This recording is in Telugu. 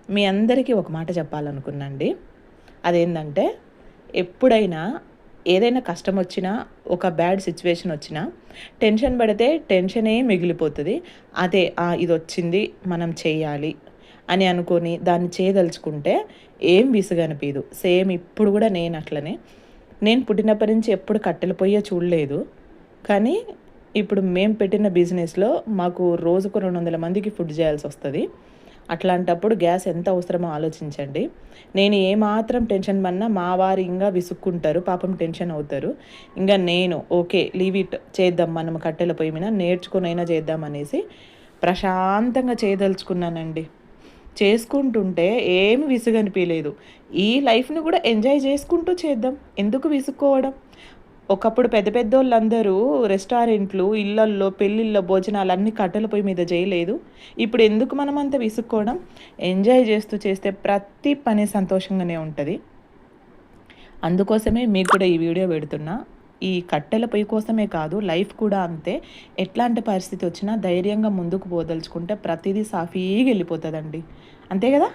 మీ అందరికీ ఒక మాట చెప్పాలనుకున్నాండి. అదేంటంటే, ఎప్పుడైనా ఏదైనా కష్టం వచ్చినా, ఒక బ్యాడ్ సిచ్యువేషన్ వచ్చినా, టెన్షన్ పడితే టెన్షనే మిగిలిపోతది. అదే ఇదొచ్చింది మనం చెయ్యాలి అని అనుకోని దాన్ని చేయదలుచుకుంటే ఏం విసుగనిపియదు. సేమ్ ఇప్పుడు గూడా నేనట్లనే. నేను పుట్టినప్పటి నుంచి ఎప్పుడు కట్టెల పొయ్యే చూడలేదు. కానీ ఇప్పుడు మేము పెట్టిన బిజినెస్‌లో మాకు రోజుకు 200 మందికి ఫుడ్ చేయాల్సొస్తది. అట్లాంటప్పుడు గ్యాస్ ఎంత అవసరమో ఆలోచించండి. నేను ఏమాత్రం టెన్షన్ పడినా మా వారు ఇంగా విసుక్కుంటారు. పాపం టెన్షన్ అవుతారు. నేను ఓకే. లీవ్ ఇట్ చేద్దాం మనం కట్టెల పొయ్యి మీద నేర్చుకొనైనా చేద్దాం అనేసి ప్రశాంతంగా చేయదలుచుకున్నానండి. చేసుకుంటుంటే ఏమి విసుగనిపియలేదు. ఈ లైఫ్‌ని గూడా ఎంజాయ్ చేసుకుంటూ చేద్దాం. ఎందుకు విసుక్కోవడం? ఒకప్పుడు పెద్ద పెద్దోళ్ళందరూ రెస్టారెంట్లు, ఇళ్లల్లో, పెళ్ళిళ్ళలో భోజనాలన్నీ కట్టెల పొయ్యి మీద జేయలేదు. ఇప్పుడు ఎందుకు మనమంత విసుక్కోవడం? ఎంజాయ్ చేస్తూ చేస్తే ప్రతి పని సంతోషంగానే ఉంటది. అందుకోసమే మీకు కూడా ఈ వీడియో పెడుతున్నా. ఈ కట్టెల పొయ్యి కోసమే కాదు, లైఫ్ కూడా అంతే. ఎట్లాంటి పరిస్థితి వచ్చినా ధైర్యంగా ముందుకు పోదలుచుకుంటే ప్రతిదీ సాఫీగా ఎళ్ళిపోతదండి. అంతే గదా!